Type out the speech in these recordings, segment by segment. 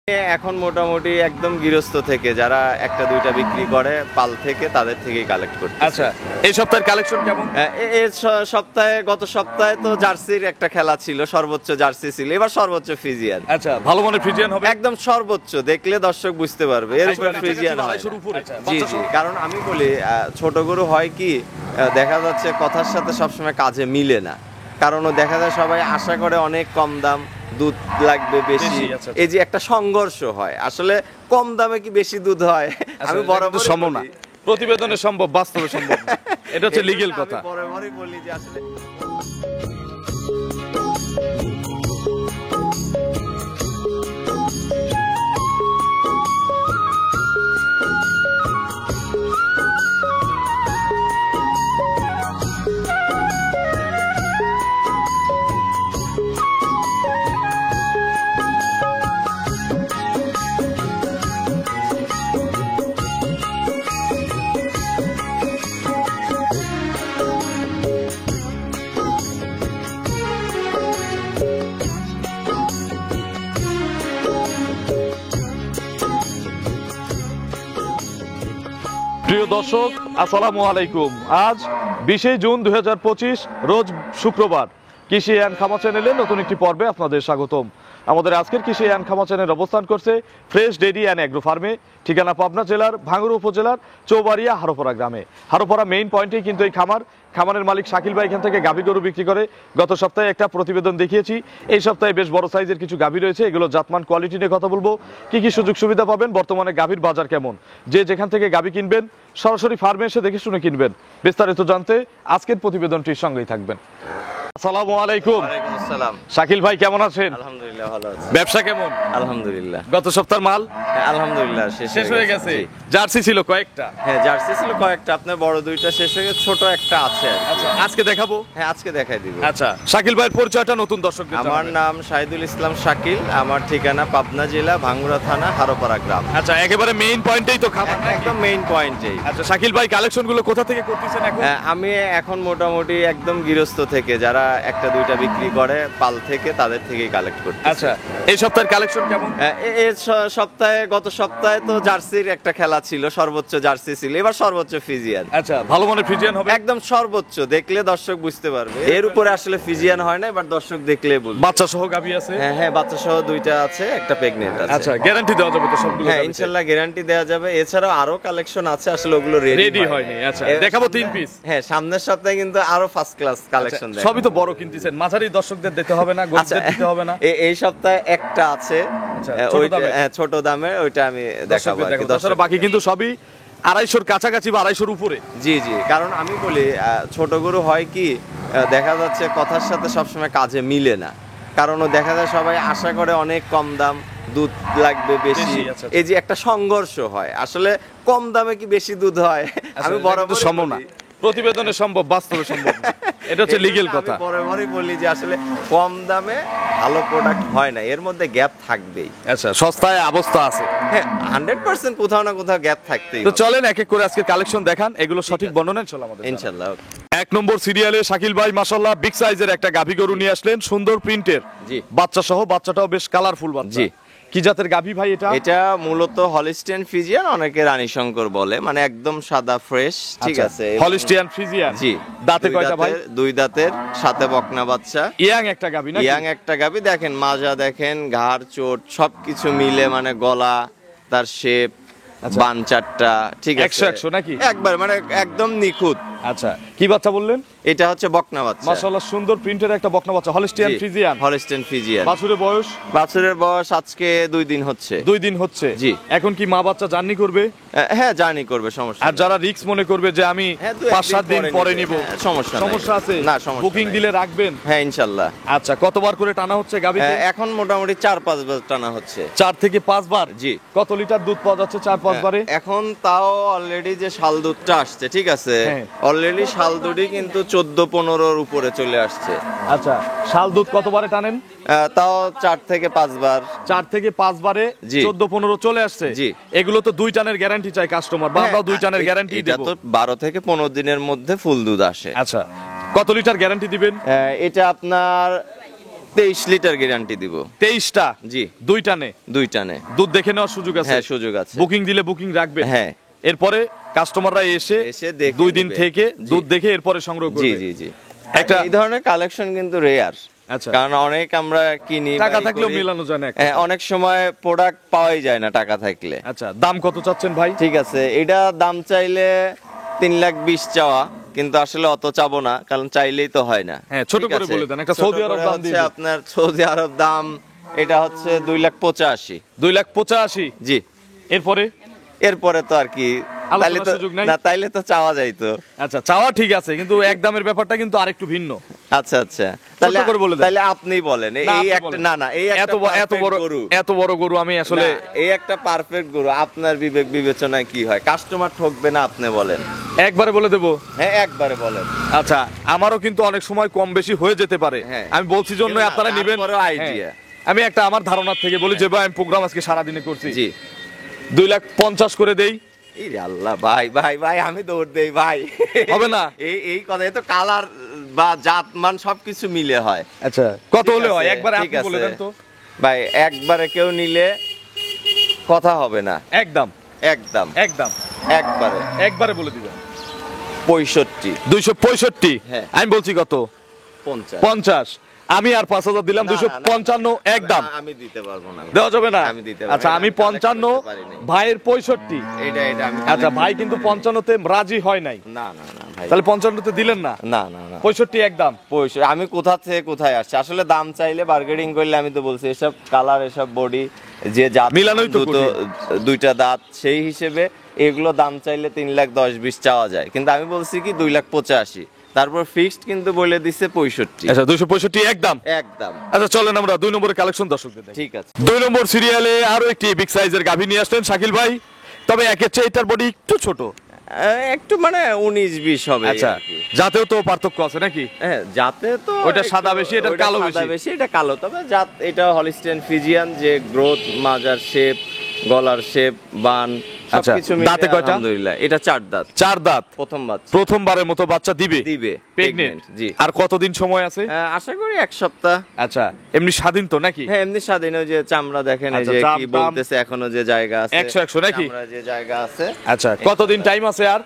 এখন মোটামুটি একদম গৃহস্থ থেকে যারা একটা দুইটা বিক্রি করে পাল থেকে তাদের থেকেই কালেক্ট করতে। আচ্ছা, এই সপ্তাহের কালেকশন কেমন? গত সপ্তাহে তো জার্সির একটা খেলা ছিল, সর্বোচ্চ জার্সি ছিল, এবার সর্বোচ্চ ফ্রিজিয়ান। আচ্ছা, ভালো মানের ফ্রিজিয়ান হবে একদম সর্বোচ্চ, দেখলে দর্শক বুঝতে পারবে এর উপরে ফ্রিজিয়ান হয়। জি জি, কারণ আমি বলি ছোট গরু হয় কি দেখা যাচ্ছে কথার সাথে সবসময় কাজে মিলে না, কারণ দেখা যায় সবাই আশা করে অনেক কম দাম, দুধ লাগবে বেশি, এই যে একটা সংঘর্ষ হয়। আসলে কম দামে কি বেশি দুধ হয়? আমি বরাবর সম্ভব না, প্রতিবেদনে সম্ভব, বাস্তবে সম্ভব না। এটা হচ্ছে লিগ্যাল কথা। বরাবরই বলি যে আসলে প্রিয় দর্শক, আসসালামু আলাইকুম। আজ 20 জুন 2025, রোজ শুক্রবার। কৃষি অ্যান্ড খামা চ্যানেলের নতুন একটি পর্বে আপনাদের স্বাগতম। আমাদের আজকের কৃষি অ্যান্ড খামা চ্যানেল অবস্থান করছে ফ্রেশ ডেইরি অ্যান্ড অ্যাগ্রো ফার্মে, ঠিকানা পাবনা জেলার ভাঙ্গুড়া উপজেলার চৌবাড়িয়া হারোপাড়া গ্রামে। হারোপাড়া মেইন পয়েন্টেই কিন্তু এই খামারের মালিক শাকিল ভাই এখান থেকে গাভী গরু বিক্রি করে। গত সপ্তাহে একটা প্রতিবেদন দেখিয়েছি, এই সপ্তাহে বেশ বড় সাইজের কিছু গাভী রয়েছে, এগুলো জাতমান কোয়ালিটি নিয়ে কথা বলবো। কি কি সুযোগ সুবিধা পাবেন, বর্তমানে গাভীর বাজার কেমন, যে যেখান থেকে গাভী কিনবেন সরাসরি ফার্মে এসে দেখে শুনে কিনবেন, বিস্তারিত জানতে আজকের প্রতিবেদনটির সঙ্গেই থাকবেন। আসসালামু আলাইকুম। ওয়ালাইকুম আসসালাম। শাকিল ভাই কেমন আছেন? আলহামদুলিল্লাহ ভালো আছি। ব্যবসা কেমন? আলহামদুলিল্লাহ। গত সপ্তাহের মাল আলহামদুলিল্লাহ শেষ হয়ে গেছে। জি। জার্সি ছিল কয়েকটা। হ্যাঁ, জার্সি ছিল কয়েকটা, আপনার বড় দুইটা শেষ হয়ে গেছে, ছোট একটা আছে আর কি। আচ্ছা, আজকে দেখাবো। হ্যাঁ, আজকে দেখাই দিব। আচ্ছা, শাকিল ভাইয়ের পরিচয়টা নতুন দর্শকদের আমার জানাবেন। নাম শাহিদুল ইসলাম শাকিল, আমার ঠিকানা পাবনা জেলা ভাঙ্গুড়া থানা হারোপাড়া গ্রাম। আচ্ছা, একেবারে মেইন পয়েন্টেই তো খাবার। একদম মেইন পয়েন্টেই। আচ্ছা, শাকিল ভাই কালেকশন গুলো কোথা থেকে করতেছেন এখন? আমি এখন মোটামুটি একদম গৃহস্থ থেকে যারা একটা দুইটা বিক্রি করে পাল থেকে তাদের থেকেই কালেক্ট করতে। আচ্ছা, এই সপ্তাহের কালেকশন কেমন? গত সপ্তাহে তো জার্সির একটা খেলা ছিল, সর্বোচ্চ জার্সি ছিল, এবার সর্বোচ্চ ফ্রিজিয়ান। আচ্ছা, ভালো মানের ফ্রিজিয়ান হবে একদম সর্বোচ্চ, দেখলে দর্শক বুঝতে পারবে এর উপরে আসলে ফিজিয়ান হয় না, এবার দর্শক দেখলে বুঝবে। বাচ্চা সহ গাভী আছে? হ্যাঁ হ্যাঁ, বাচ্চা সহ দুইটা আছে, একটা প্রেগনেন্ট আছে। আচ্ছা, গ্যারান্টি দেওয়া যাবে তো সবগুলো? হ্যাঁ, ইনশাআল্লাহ গ্যারান্টি দেওয়া যাবে। এছাড়াও আরো কালেকশন আছে, আসলে ওগুলো রেডি হয়নি। আচ্ছা, দেখাবো 3 পিস। হ্যাঁ, সামনের সপ্তাহে কিন্তু আরো ফার্স্ট ক্লাস কালেকশন দেখাবো। সবই তো বড় কিনতেছেন, মাঝারি দর্শকদের দিতে হবে না, গরিবদের দিতে হবে না? এই সপ্তাহে একটা আছে, ছোট দামে, ওইটা আমি দেখাবো আর কি। বাকি কিন্তু সবই 250-র কাছাকাছি বা 250-র উপরে। জি জি, কারণ আমি বলি ছোট গরু হয় কি দেখা যাচ্ছে কথার সাথে সবসময় কাজে মিলে না, কারণ দেখা যায় সবাই আশা করে অনেক কম দাম, দুধ লাগবে বেশি, এই যে একটা সংঘর্ষ হয়। আসলে কম দামে কি বেশি দুধ হয়? আমি বরাবর সম্ভব না, প্রতিবেদনে সম্ভব, বাস্তবে সম্ভব না। এটা হচ্ছে লিগ্যাল কথা। আমি বরাবরই বলি যে আসলে কম দামে ভালো প্রোডাক্ট হয় না, এর মধ্যে গ্যাপ থাকবেই। আচ্ছা, সস্তায় অবস্থা আছে। হ্যাঁ, 100% কোথাও না কোথাও গ্যাপ থাকতেই। তো চলেন এক এক করে আজকে কালেকশন দেখান, এগুলো সঠিক বর্ণনা চল আমাদের ইনশাআল্লাহ। 1 নম্বর সিরিয়ালে শাকিল ভাই মাশাআল্লাহ বিগ সাইজের একটা গাভী গরু নিয়ে আসলেন, সুন্দর প্রিন্টের। জি। বাচ্চা সহ, বাচ্চাটাও বেশ কালারফুল বাচ্চা। জি। কি জাতের গাভী ভাই এটা? এটা মূলত হলিস্টিয়ান ফ্রিজিয়ান, অনেকে রানী শঙ্কর বলে, মানে একদম সাদা ফ্রেশ, ঠিক আছে। Holstein Friesian. জি। দাঁতে কয়টা ভাই? 2 দাঁতের, সাথে বকনা বাচ্চা। ইয়াং একটা গাভী না? ইয়াং একটা গাভী, দেখেন মাজা দেখেন, ঘাড় চোট সবকিছু মিলে, মানে গলা, তার শেপ, বান চারটা, ঠিক আছে, 100 নাকি? একবার মানে একদম নিখুঁত। আচ্ছা, কি বাচ্চা বললেন? এটা হচ্ছে বকনা বাচ্চা। মাশাআল্লাহ সুন্দর প্রিন্টের একটা বকনা বাচ্চা, হলিস্টিয়ান ফ্রিজিয়ান। Holstein Friesian. বাছুরের বয়স? বাছুরের বয়স আজকে 2 দিন হচ্ছে। 2 দিন হচ্ছে। জি। এখন কি মা বাচ্চা জার্নি করবে? হ্যাঁ, জার্নি করবে, সমস্যা আর নেই। যারা রিস্ক মনে করবে যে আমি 5-7 দিন পরে নিব, সমস্যা আছে? না, সমস্যা বুকিং নাই। দিলে রাখবেন? হ্যাঁ, ইনশাআল্লাহ। আচ্ছা, কতবার করে টানা হচ্ছে গাভীতে? এখন মোটামুটি 4-5 বার টানা হচ্ছে। 4 থেকে 5 বার? জি। কত লিটার দুধ পাওয়া যাচ্ছে 4-5 বারে? এখন তাও অলরেডি যে শাল দুধটা আসছে, ঠিক আছে, অলরেডি শাল দুধই কিন্তু 14-15-র উপরে চলে আসছে। আচ্ছা, শাল দুধ কতবারে টানেন? তাও 4 থেকে 5 বার। 4 থেকে 5 বারে 14-15 চলে আসছে। জি। এগুলো তো 2 টানের গ্যারান্টি চাই কাস্টমার, বা আমরাও 2 টানের গ্যারান্টি এটা দেব। তো 12 থেকে 15 দিনের মধ্যে ফুল দুধ আসে। আচ্ছা, কত লিটার গ্যারান্টি দিবেন? এটা আপনার 23 লিটার গ্যারান্টি দিব। 23টা? জি। দুই টানে দুধ দেখে নেওয়ার সুযোগ আছে? হ্যাঁ, সুযোগ আছে। বুকিং দিলে বুকিং রাখবে? হ্যাঁ। এরপরে কাস্টমাররা এসে দেখে 2 দিন নেবে। থেকে দুধ দেখে এরপরে সংগ্রহ করবে? জি জি জি। এই ধরনের কালেকশন কিন্তু রেয়ার। আচ্ছা। কারণ অনেক আমরা কিনি, টাকা থাকলেও মেলানো যায় না। হ্যাঁ, অনেক সময় প্রোডাক্ট পাওয়াই যায় না টাকা থাকলে। আচ্ছা, দাম কত চাচ্ছেন ভাই? ঠিক আছে, এটা দাম চাইলে 3,20,000 চাওয়া, কিন্তু আসলে অত চাবো না, কারণ চাইলেই তো হয় না। হ্যাঁ, ছোট করে বলে দেন। একটা সৌদি আরব দাম দিয়ে আপনার সৌদি আরব দাম এটা হচ্ছে 2,85,000। 2,85,000? জি। এরপরে তো আর কি, তাইলে তো না, তাইলে তো চাওয়া যাইতো। আচ্ছা, চাওয়া ঠিক আছে, কিন্তু এক দামের ব্যাপারটা কিন্তু আরেকটু ভিন্ন। আচ্ছা আচ্ছা, তাহলে আপনিই বলেন। এই একটা না না, এই এত বড় গরু আমি আসলে, এই একটা পারফেক্ট গরু, আপনার বিবেক বিবেচনায় কি হয়? কাস্টমার ঠকবে না, আপনি বলেন। একবারে বলে দেবো? হ্যাঁ, একবারে বলেন। আচ্ছা, আমারও কিন্তু অনেক সময় কম বেশি হয়ে যেতে পারে, আমি বলছি জন্য আপনারা নেবেন আইডিয়া। আমি একটা আমার ধারণার থেকে বলি যে ভাই, আমি প্রোগ্রাম আজকে সারাদিনে করছি, জি, 2,50,000 করে দেই। আল্লাহ ভাই ভাই ভাই, আমি দৌড় দেই ভাই, হবে না? এই কথা তো কালার বা জাত মান সবকিছু মিলে হয়। আচ্ছা, কত হলে হয় একবারে আপনি বলে দেন তো ভাই। একবারে কেউ নিলে কথা হবে না। একদম একদম একদম একবারে বলে দিবেন 65। 265? হ্যাঁ। আমি বলছি কত? 50। আমি আর 5,000 দিলাম, 255 একদম। আমি দিতে পারবো না, দেওয়া যাবে না? আচ্ছা, আমি 55, ভাইয়ের 65। আচ্ছা, ভাই কিন্তু 55-তে রাজি হয় নাই। না না না ভাই, তাহলে 55-তে দিলেন না? না না না, 65 একদম। 65 আমি কোথা থেকে কোথায় আসছে? আসলে দাম চাইলে বার্গেনিং করলে, আমি তো বলছি এসব কালার, এসব বডি, যে জাত মিলানোই তো দুইটা দাঁত, সেই হিসেবে এগুলো দাম চাইলে 3,10,20 চাওয়া যায়, কিন্তু আমি বলছি কি 2,85,000। তারপর ফিক্সড কিন্তু বলে দিচ্ছে 65। আচ্ছা, 265 একদম একদম। আচ্ছা, চলেন আমরা 2 নম্বরের কালেকশন দর্শকদের দেখাই। ঠিক আছে। 2 নম্বর সিরিয়ালে আরো একটি বিগ সাইজের গাভী নিয়ে আসলেন শাকিল ভাই, তবে একের চেয়ে এটার বডি একটু ছোট, একটু মানে 19-20 হবে। আচ্ছা, যাতেও তো পার্থক্য আছে নাকি? হ্যাঁ, যাতে তো ওটা সাদা বেশি, এটা কালো বেশি, এটা কালো। তবে জাত এটা হলিস্টিয়ান ফ্রিজিয়ান, যে গ্রোথ, মাজার শেপ, গলার শেপ, বান সবকিছু মিলে দাঁতে কয়টা? আলহামদুলিল্লাহ এটা 4 দাঁত। 4 দাঁত। প্রথমবারের মতো বাচ্চা দিবে? প্রেগন্যান্ট। জি। আর কতদিন সময় আছে? আশা করি 1 সপ্তাহ। আচ্ছা, এমনি স্বাধীন তো নাকি? হ্যাঁ, এমনি স্বাধীন। ওই যে চামড়া দেখেন, এই যে কি বলতেছে, এখনো যে জায়গা আছে 100 নাকি? চামড়া যে জায়গা আছে। আচ্ছা, কতদিন টাইম আছে আর?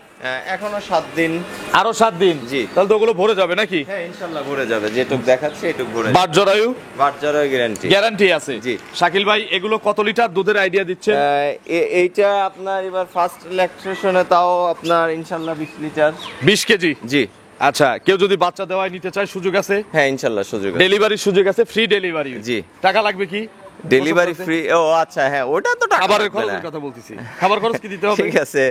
এখনো 7 দিন। আরো 7 দিন? জি। তাহলে তো ওগুলো ভরে যাবে নাকি? হ্যাঁ, ইনশাআল্লাহ ভরে যাবে, যেটুক দেখাচ্ছে এটুক ভরে যাবে। বাট জরায়ু গ্যারান্টি আছে? জি। শাকিল ভাই, এগুলো কত লিটার দুধের আইডিয়া দিচ্ছে? এইটা আপনার এবার ফার্স্ট ল্যাকটেশনে তাও আপনার ইনশাআল্লাহ 20 লিটার। 20 কেজি? জি। আচ্ছা, কেউ যদি বাচ্চা দেওয়ায় নিতে চায়, সুযোগ আছে? হ্যাঁ, ইনশাআল্লাহ সুযোগ আছে। ডেলিভারির সুযোগ আছে? Free delivery? জি। টাকা লাগবে কি? Delivery free. ও আচ্ছা, হ্যাঁ, ওটা তো টাকা। খাবারের খরচের কথা বলতেছি। খাবার খরচ কি দিতে হবে? ঠিক আছে,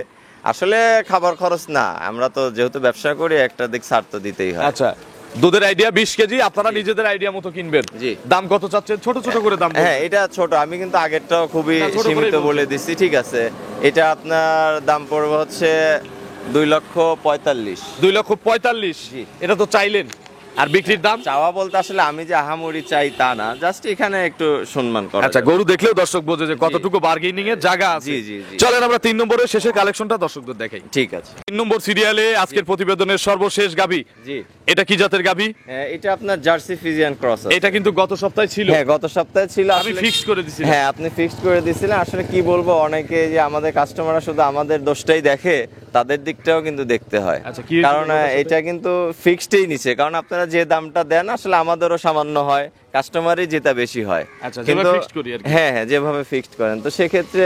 আসলে খাবার খরচ না, আমরা তো যেহেতু ব্যবসা করি, একটা দিক ছাড় তো দিতেই হয়। আচ্ছা, দুধের আইডিয়া 20 কেজি, আপনারা নিজেদের আইডিয়া মতো কিনবেন। জি। দাম কত চাচ্ছেন? ছোট ছোট করে দাম। হ্যাঁ, এটা ছোট, আমি কিন্তু আগেরটাও খুবই সীমিত বলে দিচ্ছি। ঠিক আছে, এটা আপনার দাম পড়বে হচ্ছে 2,45,000। 2,45,000? জি। এটা তো চাইলেন, আর বিক্রির দাম? চাওয়া বলতে আসলে আমি যে আহামরি চাই তা না, জাস্ট এখানে একটু সম্মান করা। আচ্ছা, গরু দেখলেও দর্শক বোঝে যে কতটুকু বার্গেনিং এর জায়গা আছে। জি জি জি। চলেন আমরা 3 নম্বরের শেষের কালেকশনটা দর্শকদের দেখাই। ঠিক আছে। 3 নম্বর সিরিয়ালে আজকের প্রতিবেদনের সর্বশেষ গাভী। জি। এটা কি জাতের গাভী? এটা আপনার জার্সি ফ্রিজিয়ান ক্রস। এটা কিন্তু গত সপ্তাহে ছিল। হ্যাঁ, গত সপ্তাহে ছিল। আমি ফিক্সড করে দিছি। হ্যাঁ, আপনি ফিক্সড করে দিয়েছিলেন। আসলে কি বলবো, অনেকে যে আমাদের কাস্টমাররা শুধু আমাদের দোষটাই দেখে, তাদের দিকটাও কিন্তু দেখতে হয়। আচ্ছা, কি কারণ এটা কিন্তু ফিক্সডই নিচে, কারণ আপনারা যে দামটা দেন আসলে আমাদেরও সামান্য হয়, কাস্টমারই যেটা বেশি হয়। আচ্ছা, কিন্তু ফিক্সড করি আর কি। হ্যাঁ হ্যাঁ, যেভাবে ফিক্সড করেন, তো সেক্ষেত্রে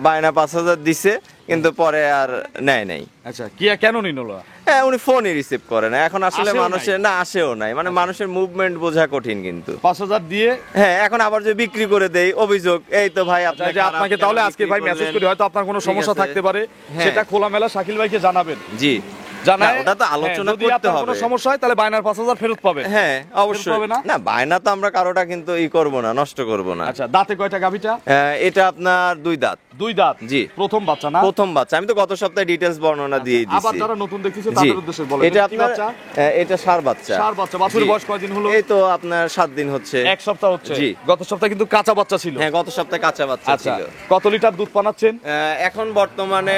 বায়না 5,000 দিছে, কিন্তু পরে আর নেয় নাই। আচ্ছা, কি কেন নিল? হ্যাঁ, উনি ফোনই রিসিভ করে না এখন। আসলে আসেও মানুষের না, আসেও নাই, মানে মানুষের মুভমেন্ট বোঝা কঠিন। কিন্তু 5,000 দিয়ে, হ্যাঁ, এখন আবার যে বিক্রি করে দেই, অভিযোগ এই তো ভাই আপনাকে তাহলে আজকে ভাই মেসেজ করি, হয়তো আপনার কোনো সমস্যা থাকতে পারে, সেটা খোলামেলা শাকিল ভাইকে জানাবেন। জি, জানায়, ওটা তো আলোচনা করতে হবে। কোনো সমস্যা হয় তাহলে বায়নার 5,000 ফেরত পাবে। হ্যাঁ, অবশ্যই। না, বায়না তো আমরা কারোটা কিন্তু করব না, নষ্ট করব না। আচ্ছা, দাঁতে কয়টা গাভীটা? এটা আপনার 2 দাঁত। 2 দাঁত জি। প্রথম বাচ্চা না? প্রথম বাচ্চা। আমি তো গত সপ্তাহে ডিটেইলস বর্ণনা দিয়ে দিয়েছি। আবার যারা নতুন দেখতেছে জি, তাদের উদ্দেশ্যে বলেন এটা কি আপনার বাচ্চা? এটা ষাঁড় বাচ্চা। ষাঁড় বাচ্চা। বাছুরের জি। বয়স কয়দিন হলো? এই তো আপনার 7 দিন হচ্ছে। 1 সপ্তাহ হচ্ছে। জি। গত সপ্তাহে কিন্তু কাঁচা বাচ্চা ছিল। হ্যাঁ, গত সপ্তাহে কাঁচা বাচ্চা আচ্ছা, ছিল। কত লিটার দুধ পানাচ্ছেন? এখন বর্তমানে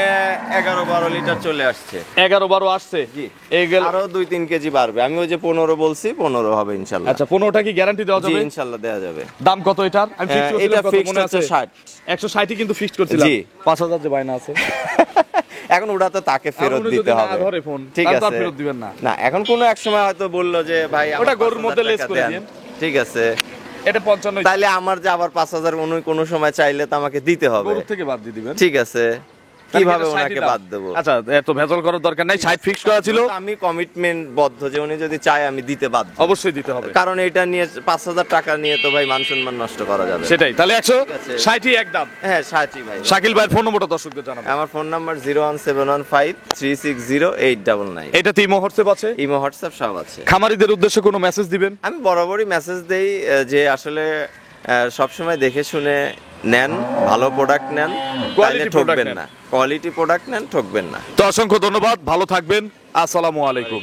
11-12 লিটার চলে আসছে। 11-12 আসছে। জি। এই গেল। আরো 2-3 কেজি বাড়বে। আমি ওই যে 15 বলছি, 15 হবে ইনশাআল্লাহ। আচ্ছা, 15টা কি গ্যারান্টি দেওয়া জি, যাবে? ইনশাআল্লাহ দেওয়া যাবে। দাম কত এটার? আমি ফিক্সড এটা করছিলাম কত ফিক্সড মনে হচ্ছে আছে? 60। 160ই কিন্তু ফিক্সড করছিলাম। জি। 5000 যে বায়না আছে। এখন ওটা তো তাকে ফেরত উনি যদি দিতে না হবে। ধরে ফোন, ঠিক তাহলে তো আর আছে। ফেরত দিবেন না। না, এখন কোনো এক সময় হয়তো বললো যে ভাই আমার ওটা গরুর 5,000 মধ্যে লেস টাকা করে দেন। দিয়েন। ঠিক আছে। এটা 55। তাইলে আমার যে আবার 5,000 কোনো সময় চাইলে তো আমাকে দিতে হবে। গরুর থেকে বাদ দিয়ে দিবেন। ঠিক আছে। কিভাবে তাহলে ওনাকে এটা 60 বাদ দেবো? আচ্ছা, এত ভেজাল করার দরকার নাই। 60 ফিক্স করা ছিল। আমি কমিটমেন্ট বদ্ধ যে উনি যদি চায় আমি দিতে বাধ্য। অবশ্যই দিতে হবে। কারণ এটা নিয়ে 5,000 টাকা নিয়ে তো ভাই মান সম্মান নষ্ট করা যাবে না। সেটাই। তাহলে আছে। 160ই একদম। হ্যাঁ, 60 ভাই। শাকিল ভাইয়ের ফোন নম্বরটা দর্শকদের জানাবেন। আমার ফোন নাম্বার 01715360899। এটাতে ইমো হোয়াটসঅ্যাপ আছে? ইমো হোয়াটসঅ্যাপ সব আছে। খামারিদের উদ্দেশ্যে কোনো মেসেজ দিবেন? আমি বরাবরই মেসেজ দেই যে আসলে সবসময় দেখে শুনে নেন, ভালো প্রোডাক্ট নেন, তাহলে Quality product ঠকবেন নেন। না। কোয়ালিটি প্রোডাক্ট নেন, ঠকবেন না। তো অসংখ্য ধন্যবাদ, ভালো থাকবেন। আসসালামু আলাইকুম।